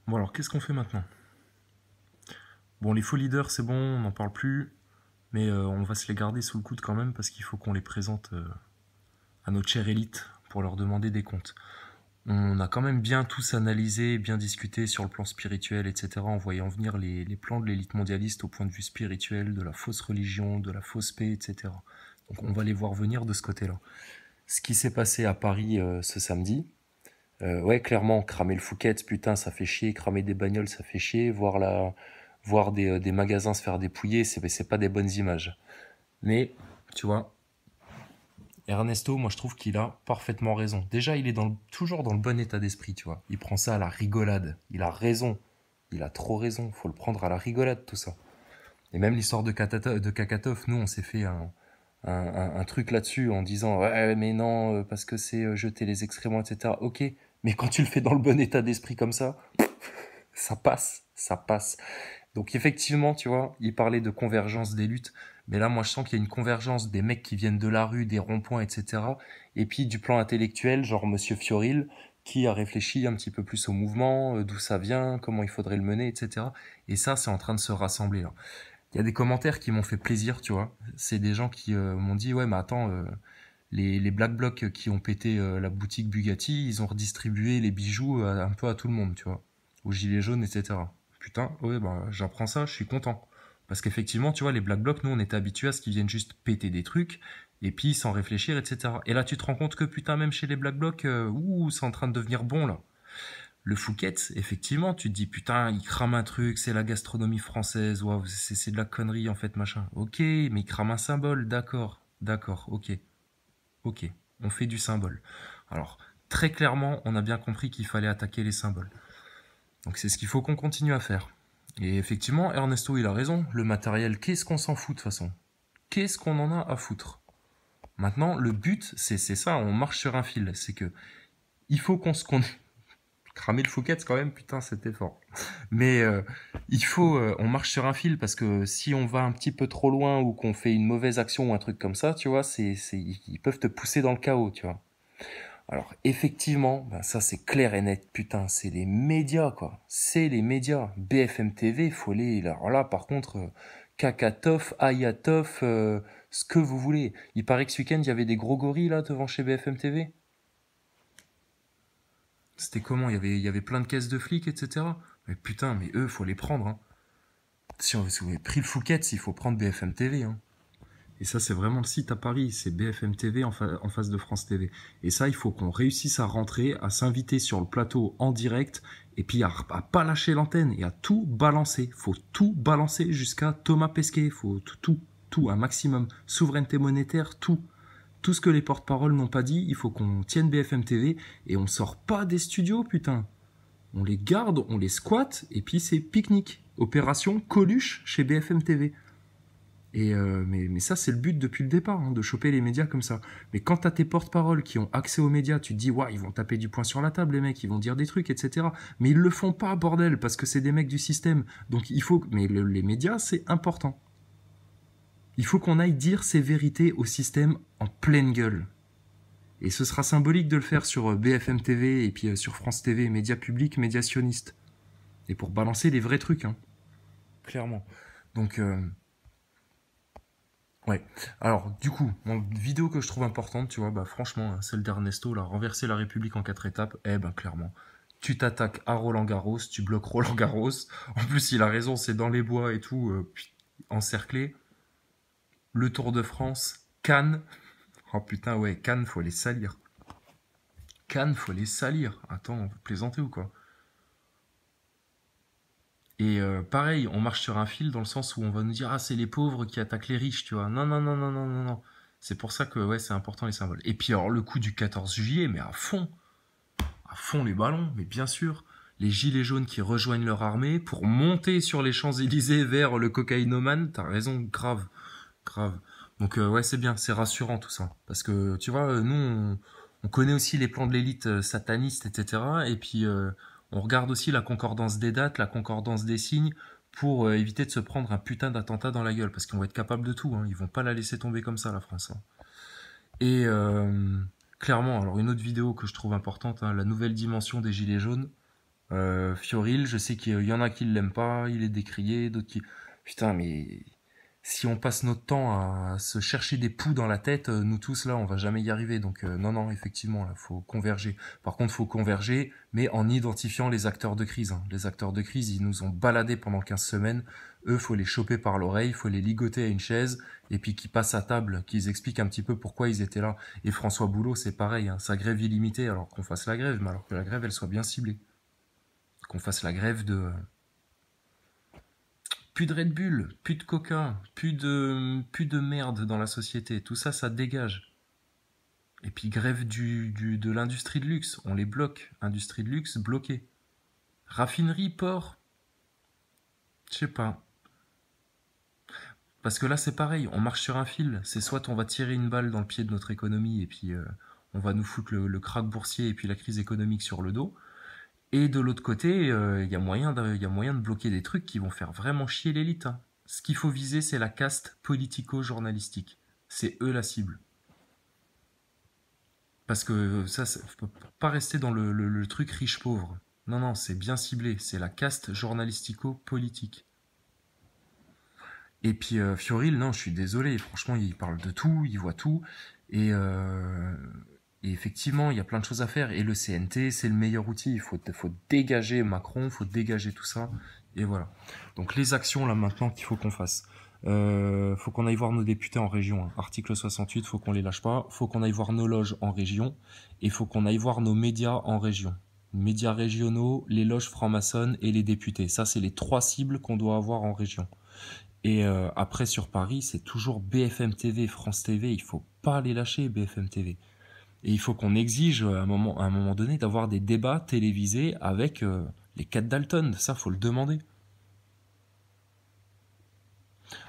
Bon alors, qu'est-ce qu'on fait maintenant? Bon, les faux leaders, c'est bon, on n'en parle plus. Mais on va se les garder sous le coude quand même parce qu'il faut qu'on les présente à notre chère élite pour leur demander des comptes. On a quand même bien tous analysé, bien discuté sur le plan spirituel, etc. en voyant venir les plans de l'élite mondialiste au point de vue spirituel, de la fausse religion, de la fausse paix, etc. Donc on va les voir venir de ce côté-là. Ce qui s'est passé à Paris ce samedi, ouais, clairement, cramer le Fouquet, putain, ça fait chier. Cramer des bagnoles, ça fait chier. Voir des magasins se faire dépouiller, c'est pas des bonnes images. Mais, tu vois, Ernesto, moi je trouve qu'il a parfaitement raison. Déjà, il est toujours dans le bon état d'esprit, tu vois. Il prend ça à la rigolade. Il a raison. Il a trop raison. Faut le prendre à la rigolade, tout ça. Et même l'histoire de Kakatov, nous, on s'est fait un truc là-dessus en disant ouais, mais non, parce que c'est jeter les excréments, etc. Ok, mais quand tu le fais dans le bon état d'esprit comme ça passe, ça passe. Donc effectivement, tu vois, il parlait de convergence des luttes, mais là, moi, je sens qu'il y a une convergence des mecs qui viennent de la rue, des ronds-points, etc. Et puis du plan intellectuel, genre Monsieur Fioril, qui a réfléchi un petit peu plus au mouvement, d'où ça vient, comment il faudrait le mener, etc. Et ça, c'est en train de se rassembler là. Il y a des commentaires qui m'ont fait plaisir, tu vois. C'est des gens qui m'ont dit, ouais, mais attends, les Black Blocs qui ont pété la boutique Bugatti, ils ont redistribué les bijoux un peu à tout le monde, tu vois. Aux gilets jaunes, etc. Putain, ouais, bah, j'apprends ça, je suis content. Parce qu'effectivement, tu vois, les Black Blocs, nous, on était habitués à ce qu'ils viennent juste péter des trucs, et puis sans réfléchir, etc. Et là, tu te rends compte que, putain, même chez les Black Blocs, ouh, c'est en train de devenir bon, là. Le Fouquet, effectivement, tu te dis, putain, il crame un truc, c'est la gastronomie française, waouh, c'est de la connerie, en fait, machin. Ok, mais il crame un symbole, d'accord, ok. Ok, on fait du symbole. Alors, très clairement, on a bien compris qu'il fallait attaquer les symboles. Donc c'est ce qu'il faut qu'on continue à faire. Et effectivement, Ernesto, il a raison. Le matériel, qu'est-ce qu'on s'en fout de toute façon? Qu'est-ce qu'on en a à foutre? Maintenant, le but, c'est ça, on marche sur un fil. C'est que il faut qu'on cramer le Fouquet quand même, putain, c'était fort. Mais on marche sur un fil parce que si on va un petit peu trop loin ou qu'on fait une mauvaise action ou un truc comme ça, tu vois, ils peuvent te pousser dans le chaos, tu vois. Alors effectivement, ben ça c'est clair et net, putain, c'est les médias quoi. C'est les médias. BFM TV, faut les. Alors là, par contre, Kakatov, Ayatov, ce que vous voulez. Il paraît que ce week-end, il y avait des gros gorilles là devant chez BFM TV. C'était comment il y avait plein de caisses de flics, etc. Mais putain, mais eux, faut les prendre. Hein. Si vous avez pris le Fouquet, il faut prendre BFM TV. Hein. Et ça, c'est vraiment le site à Paris, c'est BFM TV en face de France TV. Et ça, il faut qu'on réussisse à rentrer, à s'inviter sur le plateau en direct, et puis à pas lâcher l'antenne, et à tout balancer. Faut tout balancer jusqu'à Thomas Pesquet, faut tout, un maximum. Souveraineté monétaire, tout. Tout ce que les porte-paroles n'ont pas dit, il faut qu'on tienne BFM TV, et on sort pas des studios, putain. On les garde, on les squatte, et puis c'est pique-nique. Opération Coluche chez BFM TV. Mais ça, c'est le but depuis le départ, hein, de choper les médias comme ça. Mais quand t'as tes porte-paroles qui ont accès aux médias, tu te dis, ouais, ils vont taper du poing sur la table, les mecs, ils vont dire des trucs, etc. Mais ils le font pas, bordel, parce que c'est des mecs du système. Donc il faut. Mais les médias, c'est important. Il faut qu'on aille dire ces vérités au système en pleine gueule. Et ce sera symbolique de le faire sur BFM TV et puis sur France TV, médias publics, médias sionistes. Et pour balancer les vrais trucs, hein. Clairement. Donc. Ouais. Alors, du coup, une vidéo que je trouve importante, tu vois, bah franchement, hein, celle d'Ernesto, là, renverser la République en 4 étapes, eh ben clairement. Tu t'attaques à Roland Garros, tu bloques Roland Garros. En plus, il a raison, c'est dans les bois et tout, encerclé. Le Tour de France, Cannes. Oh putain, ouais, Cannes, faut les salir. Cannes, faut les salir. Attends, vous plaisantez ou quoi? Et pareil, on marche sur un fil dans le sens où on va nous dire ah c'est les pauvres qui attaquent les riches, tu vois. Non non non non non non non. C'est pour ça que ouais c'est important les symboles. Et puis alors le coup du 14 juillet, mais à fond les ballons, mais bien sûr. Les gilets jaunes qui rejoignent leur armée pour monter sur les Champs-Élysées vers le cocaïnomane, t'as raison, grave, grave. Donc ouais c'est bien, c'est rassurant tout ça. Parce que tu vois, nous on connaît aussi les plans de l'élite sataniste, etc. Et puis on regarde aussi la concordance des dates, la concordance des signes, pour éviter de se prendre un putain d'attentat dans la gueule. Parce qu'ils vont être capables de tout, hein. Ils vont pas la laisser tomber comme ça, la France. Hein. Et clairement, alors une autre vidéo que je trouve importante, hein, la nouvelle dimension des Gilets jaunes. Fioril, je sais qu'il y en a qui l'aiment pas, il est décrié, d'autres qui... Putain, mais si on passe notre temps à se chercher des poux dans la tête, nous tous là, on va jamais y arriver. Donc non, non, effectivement, là, faut converger. Par contre, faut converger, mais en identifiant les acteurs de crise, hein. Les acteurs de crise, ils nous ont baladés pendant 15 semaines. Eux, faut les choper par l'oreille, faut les ligoter à une chaise, et puis qu'ils passent à table, qu'ils expliquent un petit peu pourquoi ils étaient là. Et François Boulot, c'est pareil, hein. Sa grève illimitée, alors qu'on fasse la grève, mais alors que la grève, elle soit bien ciblée. Qu'on fasse la grève de plus de Red Bull, plus de Coca, plus de merde dans la société. Tout ça, ça dégage. Et puis grève de l'industrie de luxe, on les bloque. Industrie de luxe bloquée. Raffinerie, port, je sais pas. Parce que là, c'est pareil, on marche sur un fil. C'est soit on va tirer une balle dans le pied de notre économie et puis on va nous foutre le krach boursier et puis la crise économique sur le dos. Et de l'autre côté, il y a moyen de bloquer des trucs qui vont faire vraiment chier l'élite, hein. Ce qu'il faut viser, c'est la caste politico-journalistique. C'est eux la cible. Parce que ça, faut pas rester dans le truc riche-pauvre. Non, non, c'est bien ciblé. C'est la caste journalistico-politique. Et puis Fioril, non, je suis désolé. Franchement, il parle de tout, il voit tout. Et, euh, et effectivement, il y a plein de choses à faire. Et le CNT, c'est le meilleur outil. Il faut dégager Macron, il faut dégager tout ça. Et voilà. Donc les actions là maintenant qu'il faut qu'on fasse. Faut qu'on aille voir nos députés en région, hein. Article 68, faut qu'on les lâche pas. Faut qu'on aille voir nos loges en région. Et faut qu'on aille voir nos médias en région. Médias régionaux, les loges franc-maçonnes et les députés. Ça, c'est les trois cibles qu'on doit avoir en région. Et après, sur Paris, c'est toujours BFM TV, France TV. Il faut pas les lâcher, BFM TV. Et il faut qu'on exige à un moment donné d'avoir des débats télévisés avec les 4 Dalton. Ça, faut le demander.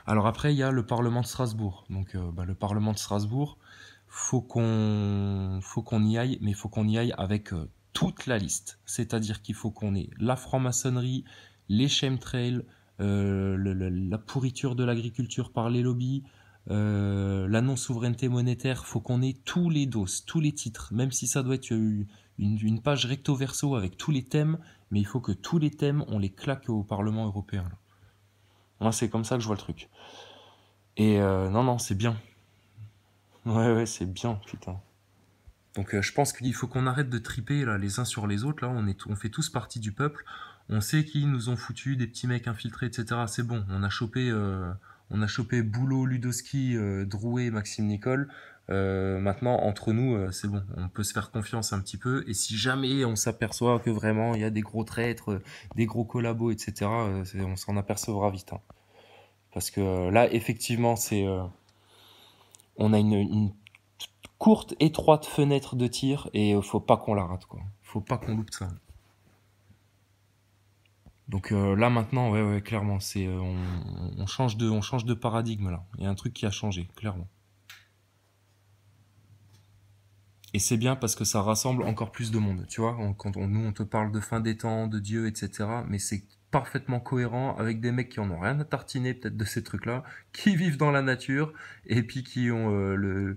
Alors après, il y a le Parlement de Strasbourg. Donc le Parlement de Strasbourg, faut qu'on y aille, mais il faut qu'on y aille avec toute la liste. C'est-à-dire qu'il faut qu'on ait la franc-maçonnerie, les chemtrails, la pourriture de l'agriculture par les lobbies, la non-souveraineté monétaire. Faut qu'on ait tous les doses, tous les titres, même si ça doit être une page recto verso avec tous les thèmes, mais il faut que tous les thèmes, on les claque au Parlement européen, là. Moi, c'est comme ça que je vois le truc. Et non, non, c'est bien. Ouais, ouais, c'est bien, putain. Donc je pense qu'il faut qu'on arrête de triper là, les uns sur les autres. Là, on fait tous partie du peuple. On sait qu'ils nous ont foutu des petits mecs infiltrés, etc. C'est bon. On a chopé Boulot, Ludowski, Drouet, Maxime Nicole. Maintenant, entre nous, c'est bon. On peut se faire confiance un petit peu. Et si jamais on s'aperçoit que vraiment il y a des gros traîtres, des gros collabos, etc., on s'en apercevra vite, hein. Parce que là, effectivement, on a une courte, étroite fenêtre de tir et faut pas qu'on la rate, quoi. Faut pas qu'on loupe ça. Donc là maintenant, ouais, ouais, clairement, on change de paradigme là. Il y a un truc qui a changé, clairement. Et c'est bien parce que ça rassemble encore plus de monde. Tu vois, nous on te parle de fin des temps, de Dieu, etc. Mais c'est parfaitement cohérent avec des mecs qui en ont rien à tartiner peut-être de ces trucs-là, qui vivent dans la nature et puis qui ont le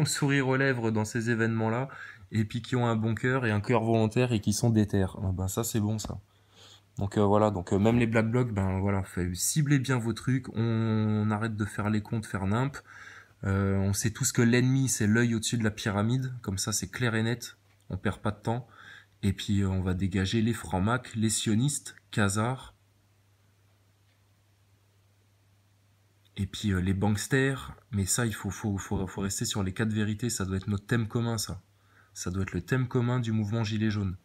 sourire aux lèvres dans ces événements-là, et puis qui ont un bon cœur et un cœur volontaire et qui sont déter. Ben ça c'est bon ça. Donc voilà, donc même les black blocs, ben voilà, ciblez bien vos trucs, on arrête de faire les comptes, faire nimp. On sait tous que l'ennemi c'est l'œil au-dessus de la pyramide, comme ça c'est clair et net, on perd pas de temps. Et puis on va dégager les francs-macs, les sionistes, Khazars, et puis les banksters. Mais ça, il faut rester sur les quatre vérités, ça doit être notre thème commun, ça. Ça doit être le thème commun du mouvement Gilets jaunes.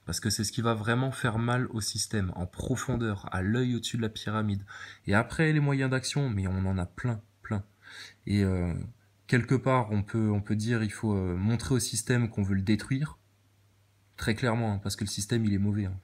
Parce que c'est ce qui va vraiment faire mal au système, en profondeur, à l'œil au-dessus de la pyramide. Et après, les moyens d'action, mais on en a plein, plein. Et quelque part, on peut dire il faut montrer au système qu'on veut le détruire, très clairement, hein, parce que le système, il est mauvais, hein.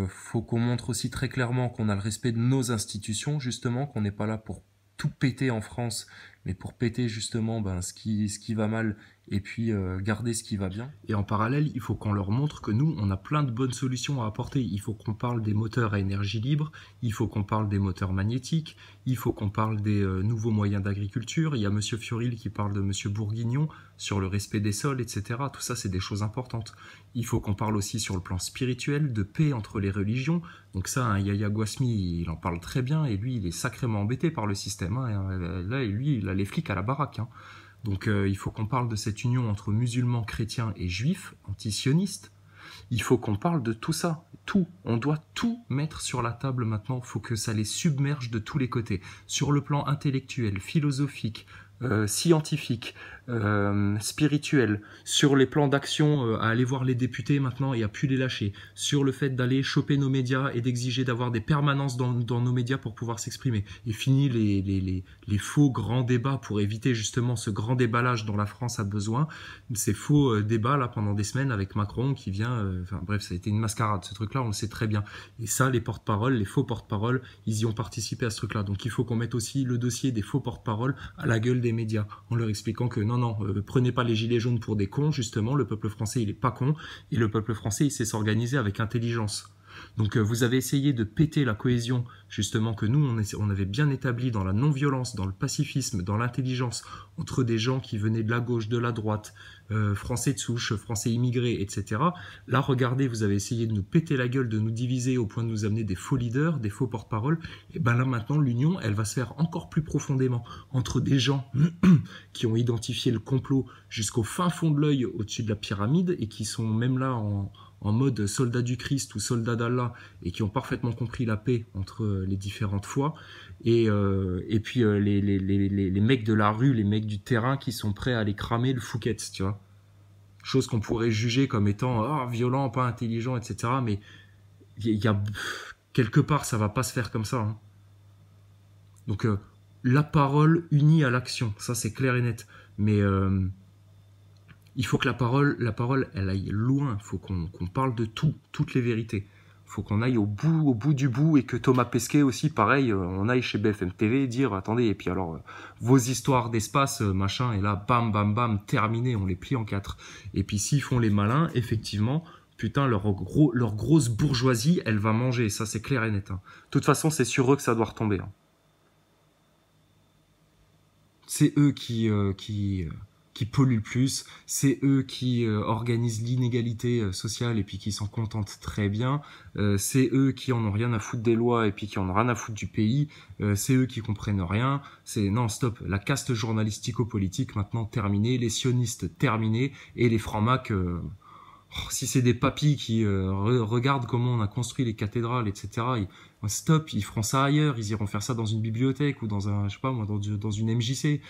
Faut qu'on montre aussi très clairement qu'on a le respect de nos institutions, justement, qu'on n'est pas là pour tout péter en France, mais pour péter justement ce qui va mal et puis garder ce qui va bien. Et en parallèle, il faut qu'on leur montre que nous, on a plein de bonnes solutions à apporter. Il faut qu'on parle des moteurs à énergie libre, il faut qu'on parle des moteurs magnétiques, il faut qu'on parle des nouveaux moyens d'agriculture. Il y a Monsieur Fioril qui parle de Monsieur Bourguignon sur le respect des sols, etc. Tout ça, c'est des choses importantes. Il faut qu'on parle aussi sur le plan spirituel, de paix entre les religions. Donc ça, Yahya Gouasmi, il en parle très bien, et lui, il est sacrément embêté par le système. Là, lui, il a les flics à la baraque. Donc il faut qu'on parle de cette union entre musulmans, chrétiens et juifs, antisionistes. Il faut qu'on parle de tout ça, tout. On doit tout mettre sur la table maintenant. Il faut que ça les submerge de tous les côtés. Sur le plan intellectuel, philosophique, scientifique, spirituel, sur les plans d'action, à aller voir les députés maintenant et à plus les lâcher, sur le fait d'aller choper nos médias et d'exiger d'avoir des permanences dans nos médias pour pouvoir s'exprimer. Et fini les faux grands débats pour éviter justement ce grand déballage dont la France a besoin. Ces faux débats là pendant des semaines avec Macron qui vient, enfin bref, ça a été une mascarade ce truc là, on le sait très bien. Et ça, les porte-paroles, les faux porte-paroles, ils y ont participé à ce truc là. Donc il faut qu'on mette aussi le dossier des faux porte-paroles à la gueule des médias, en leur expliquant que non, prenez pas les gilets jaunes pour des cons, justement, le peuple français, il est pas con, et le peuple français, il sait s'organiser avec intelligence. Donc vous avez essayé de péter la cohésion, justement, que nous, on avait bien établie dans la non-violence, dans le pacifisme, dans l'intelligence, entre des gens qui venaient de la gauche, de la droite, français de souche, français immigrés, etc. Là, regardez, vous avez essayé de nous péter la gueule, de nous diviser au point de nous amener des faux leaders, des faux porte-paroles. Et ben là, maintenant, l'union, elle va se faire encore plus profondément entre des gens qui ont identifié le complot jusqu'au fin fond de l'œil au-dessus de la pyramide et qui sont même là en mode soldat du Christ ou soldat d'Allah et qui ont parfaitement compris la paix entre les différentes foi, et puis les mecs de la rue, les mecs du terrain qui sont prêts à aller cramer le Fouquet, tu vois. Chose qu'on pourrait juger comme étant violent, pas intelligent, etc. Mais il y a quelque part, ça va pas se faire comme ça. Donc la parole unie à l'action, ça c'est clair et net. Mais il faut que la parole, elle aille loin. Il faut qu'on parle de tout, toutes les vérités. Il faut qu'on aille au bout du bout, et que Thomas Pesquet aussi, pareil, on aille chez BFM TV et dire, attendez, et puis alors, vos histoires d'espace, machin, et là, bam, bam, bam, terminé, on les plie en 4. Et puis s'ils font les malins, effectivement, putain, leur grosse bourgeoisie, elle va manger, ça c'est clair et net. De toute façon, c'est sur eux que ça doit retomber. C'est eux qui polluent le plus, c'est eux qui organisent l'inégalité sociale et puis qui s'en contentent très bien, c'est eux qui en ont rien à foutre des lois et puis qui en ont rien à foutre du pays, c'est eux qui comprennent rien, non, stop, la caste journalistico-politique maintenant terminée, les sionistes terminés, et les francs-macs, si c'est des papis qui regardent comment on a construit les cathédrales, etc., stop, ils feront ça ailleurs, ils iront faire ça dans une bibliothèque ou dans un, je sais pas moi, dans une MJC.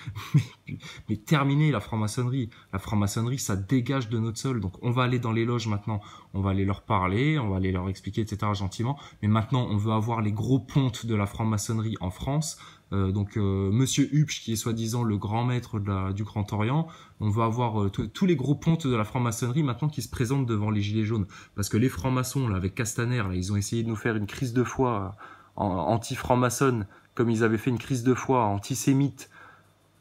mais terminé la franc-maçonnerie. La franc-maçonnerie, ça dégage de notre sol. Donc on va aller dans les loges maintenant, on va aller leur parler, on va aller leur expliquer, etc., gentiment. Mais maintenant, on veut avoir les gros pontes de la franc-maçonnerie en France. Monsieur Hupsch, qui est soi-disant le grand maître du Grand Orient, on va avoir tous les gros pontes de la franc-maçonnerie maintenant qui se présentent devant les gilets jaunes, parce que les francs-maçons là, avec Castaner, là, ils ont essayé de nous faire une crise de foi anti-franc-maçonne, comme ils avaient fait une crise de foi antisémite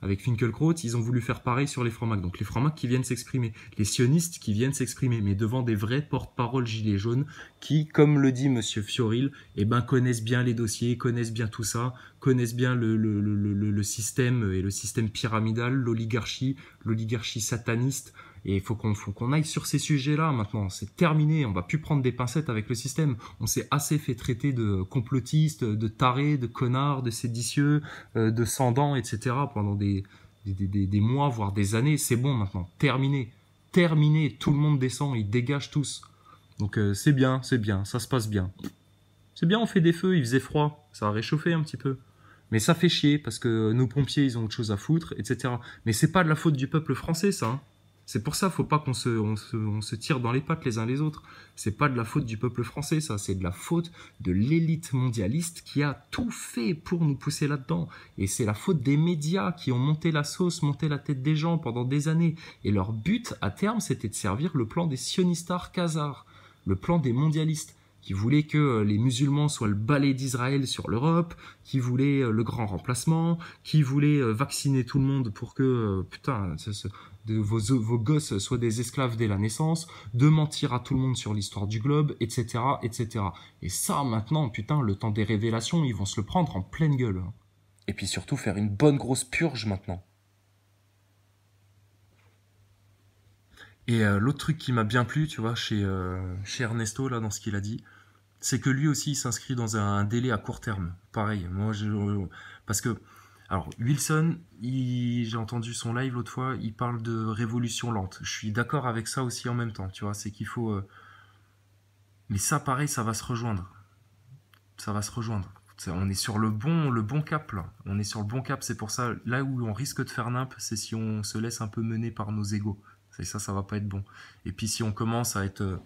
avec Finkielkraut. Ils ont voulu faire pareil sur les francs-macs. Donc les francs-macs qui viennent s'exprimer, les sionistes qui viennent s'exprimer, mais devant des vrais porte-parole gilets jaunes qui, comme le dit Monsieur Fioril, connaissent bien les dossiers, connaissent bien tout ça, connaissent bien le système et le système pyramidal, l'oligarchie sataniste. Et il faut qu'on aille sur ces sujets-là maintenant. C'est terminé. On va plus prendre des pincettes avec le système. On s'est assez fait traiter de complotistes, de tarés, de connards, de séditieux, de sans-dents, etc. pendant des mois, voire des années. C'est bon maintenant. Terminé. Terminé. Tout le monde descend. Ils dégagent tous. Donc c'est bien. Ça se passe bien. C'est bien, on fait des feux. Il faisait froid. Ça a réchauffé un petit peu. Mais ça fait chier parce que nos pompiers, ils ont autre chose à foutre, etc. Mais c'est pas de la faute du peuple français, ça. C'est pour ça, faut pas qu'on se tire dans les pattes les uns les autres. C'est pas de la faute du peuple français, ça. C'est de la faute de l'élite mondialiste qui a tout fait pour nous pousser là-dedans. Et c'est la faute des médias qui ont monté la sauce, monté la tête des gens pendant des années. Et leur but, à terme, c'était de servir le plan des sionistards khazars, le plan des mondialistes. qui voulait que les musulmans soient le balai d'Israël sur l'Europe, qui voulait le grand remplacement, qui voulait vacciner tout le monde pour que, vos gosses soient des esclaves dès la naissance, de mentir à tout le monde sur l'histoire du globe, etc., etc. Et ça, maintenant, putain, le temps des révélations, ils vont se le prendre en pleine gueule. Et puis surtout faire une bonne grosse purge maintenant. Et l'autre truc qui m'a bien plu, tu vois, chez Ernesto, là, dans ce qu'il a dit, c'est que lui aussi, il s'inscrit dans un délai à court terme. Pareil, parce que, alors, Wilson, j'ai entendu son live l'autre fois, il parle de révolution lente. Je suis d'accord avec ça aussi en même temps, tu vois, c'est qu'il faut... mais ça, pareil, ça va se rejoindre. Ça va se rejoindre. On est sur le bon cap, là. On est sur le bon cap, c'est pour ça, là où on risque de faire nimp, c'est si on se laisse un peu mener par nos égos. Et ça va pas être bon. Et puis si on commence à être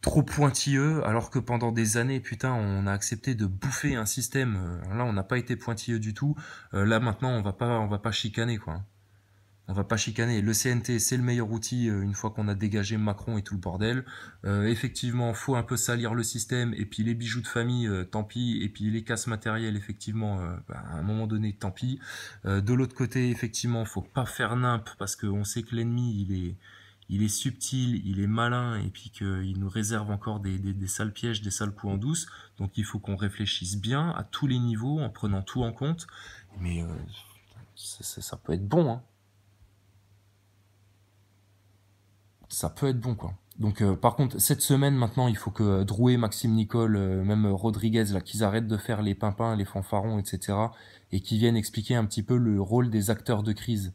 trop pointilleux, alors que pendant des années, putain, on a accepté de bouffer un système. Là, on n'a pas été pointilleux du tout. Là, maintenant, on va pas chicaner, quoi. On va pas chicaner. Le CNT, c'est le meilleur outil une fois qu'on a dégagé Macron et tout le bordel. Effectivement, faut un peu salir le système. Et puis les bijoux de famille, tant pis. Et puis les casses matérielles, effectivement, à un moment donné, tant pis. De l'autre côté, effectivement, faut pas faire nimp parce qu'on sait que l'ennemi, il est subtil, il est malin, et puis qu'il nous réserve encore des sales pièges, des sales coups en douce. Donc il faut qu'on réfléchisse bien à tous les niveaux, en prenant tout en compte. Mais ça peut être bon, hein. Ça peut être bon, quoi. Donc par contre, cette semaine maintenant, il faut que Drouet, Maxime Nicole, même Rodriguez, là, qu'ils arrêtent de faire les pimpins, les fanfarons, etc. et qu'ils viennent expliquer un petit peu le rôle des acteurs de crise.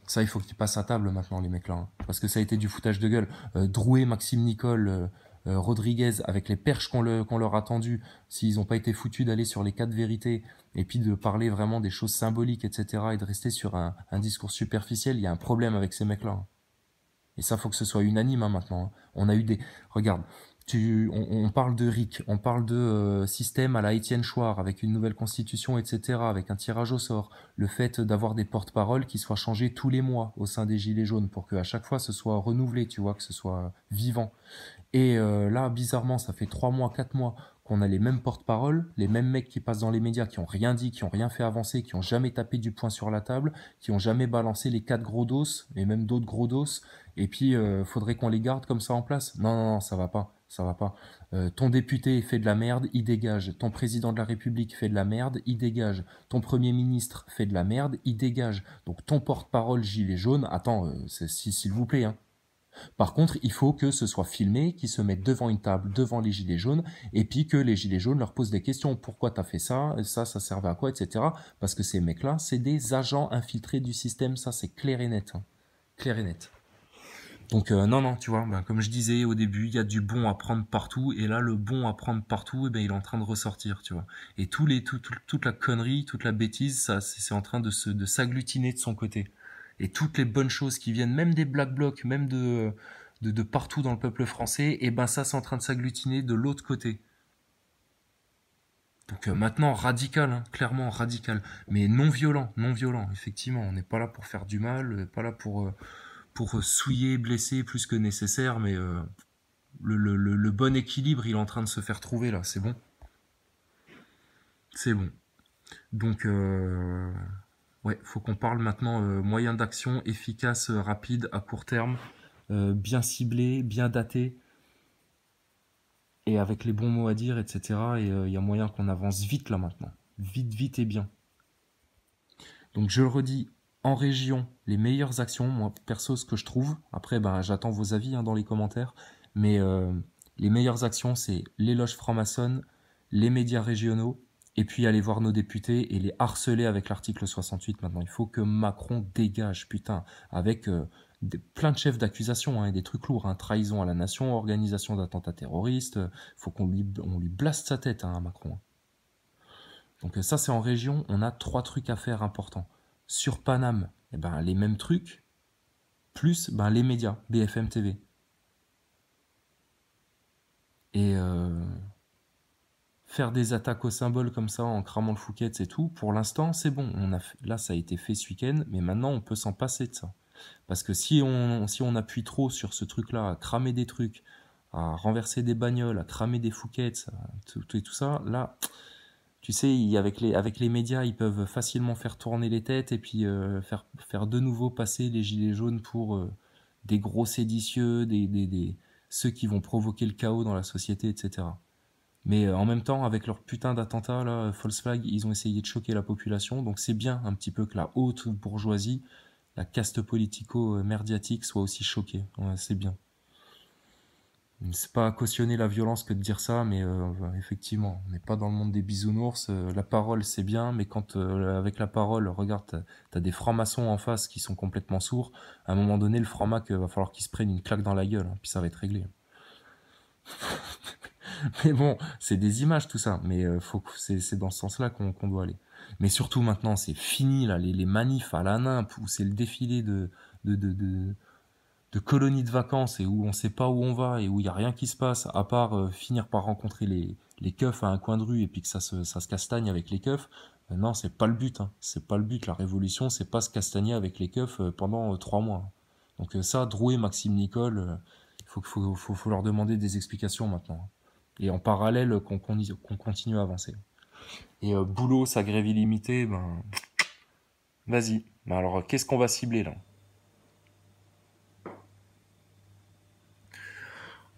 Ça, il faut qu'ils passent à table maintenant, les mecs là, hein, parce que ça a été du foutage de gueule. Drouet, Maxime Nicole, Rodriguez, avec les perches qu'on leur a tendues, s'ils n'ont pas été foutus d'aller sur les 4 vérités, et puis de parler vraiment des choses symboliques, etc., et de rester sur un discours superficiel, il y a un problème avec ces mecs là, hein. Et ça, faut que ce soit unanime, hein, maintenant, hein. On a eu des... Regarde, on parle de RIC, on parle de système à la Étienne Chouard, avec une nouvelle constitution, etc., avec un tirage au sort. Le fait d'avoir des porte-paroles qui soient changés tous les mois au sein des Gilets jaunes, pour qu'à chaque fois, ce soit renouvelé, tu vois, que ce soit vivant. Et là, bizarrement, ça fait 3 mois, 4 mois qu'on a les mêmes porte-paroles, les mêmes mecs qui passent dans les médias, qui ont rien dit, qui ont rien fait avancer, qui ont jamais tapé du poing sur la table, qui ont jamais balancé les 4 gros dos, et même d'autres gros dos, et puis faudrait qu'on les garde comme ça en place. Non, non, non, ça va pas, ça va pas. Ton député fait de la merde, il dégage. Ton président de la République fait de la merde, il dégage. Ton premier ministre fait de la merde, il dégage. Donc ton porte-parole gilet jaune, attends, s'il vous plaît, hein. Par contre, il faut que ce soit filmé, qu'ils se mettent devant une table, devant les gilets jaunes, et puis que les gilets jaunes leur posent des questions. Pourquoi t'as fait ça? Ça servait à quoi, etc. Parce que ces mecs-là, c'est des agents infiltrés du système, ça c'est clair et net, hein. Clair et net. Donc non, non, tu vois, comme je disais au début, il y a du bon à prendre partout, et là, le bon à prendre partout, il est en train de ressortir, tu vois. Et toute la connerie, toute la bêtise, ça, c'est en train de s'agglutiner de son côté. Et toutes les bonnes choses qui viennent, même des black blocs, même de partout dans le peuple français, et ça, c'est en train de s'agglutiner de l'autre côté. Donc maintenant, radical, hein, clairement radical, mais non violent, effectivement. On n'est pas là pour faire du mal, pas là pour souiller, blesser plus que nécessaire, mais le bon équilibre, il est en train de se faire trouver là, c'est bon. C'est bon. Donc, ouais, faut qu'on parle maintenant moyens d'action efficaces, rapides, à court terme, bien ciblés, bien datés, et avec les bons mots à dire, etc. Et il y a moyen qu'on avance vite là maintenant. Vite, vite et bien. Donc je le redis, en région, les meilleures actions, moi perso ce que je trouve, après j'attends vos avis hein, dans les commentaires, mais les meilleures actions c'est les loges franc-maçonnes, les médias régionaux, et puis aller voir nos députés et les harceler avec l'article 68 maintenant. Il faut que Macron dégage, putain, avec plein de chefs d'accusation hein, et des trucs lourds, hein, trahison à la nation, organisation d'attentats terroristes, faut on lui blaste sa tête hein, à Macron. Donc ça c'est en région, on a 3 trucs à faire importants. Sur Paname, les mêmes trucs, plus les médias, BFM TV. Et faire des attaques au symbole comme ça en cramant le Fouquet's et tout, pour l'instant c'est bon. Là ça a été fait ce week-end, mais maintenant on peut s'en passer de ça. Parce que si on appuie trop sur ce truc-là, à cramer des trucs, à renverser des bagnoles, à cramer des Fouquettes, tout ça, là, tu sais, avec les médias, ils peuvent facilement faire tourner les têtes et puis faire de nouveau passer les gilets jaunes pour des gros séditieux, ceux qui vont provoquer le chaos dans la société, etc. Mais en même temps, avec leur putain d'attentat, là, false flag, ils ont essayé de choquer la population. Donc c'est bien un petit peu que la haute bourgeoisie, la caste politico-merdiatique soit aussi choquée. Ouais, c'est bien. C'est pas à cautionner la violence que de dire ça, mais effectivement, on n'est pas dans le monde des bisounours. La parole, c'est bien, mais quand avec la parole, regarde, t'as des francs-maçons en face qui sont complètement sourds. À un moment donné, le franc-mac, va falloir qu'il se prenne une claque dans la gueule, hein, puis ça va être réglé. Mais bon, c'est des images tout ça, mais c'est dans ce sens-là qu'on doit aller. Mais surtout maintenant, c'est fini là, les manifs à la nimpe, où c'est le défilé de, de, de, de colonies de vacances et où on sait pas où on va et où il y a rien qui se passe, à part finir par rencontrer les keufs à un coin de rue et puis que ça se castagne avec les keufs. Non, c'est pas le but, hein. C'est pas le but. La révolution, c'est pas se castagner avec les keufs pendant 3 mois. Donc ça, Drouet, Maxime Nicole, faut leur demander des explications maintenant. Et en parallèle, qu'on continue à avancer. Et boulot, sa grève illimitée, ben, vas-y. Ben alors, qu'est-ce qu'on va cibler là?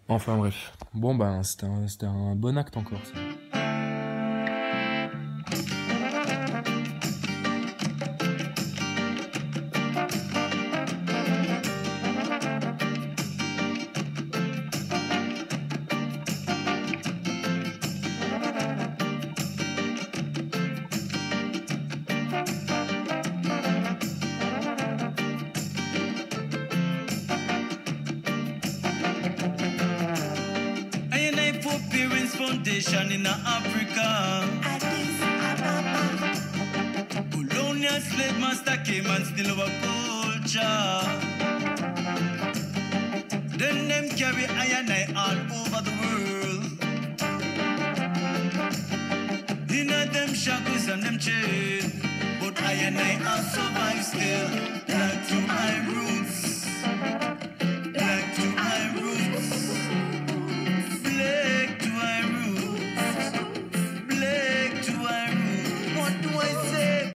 Enfin bref. Bon ben, c'était un bon acte encore, ça. Foundation in Africa. Colonial slave master came and steal our culture. Then them carry iron all over the world. In them shackles and them chains, but I have survived still. Back to my roots.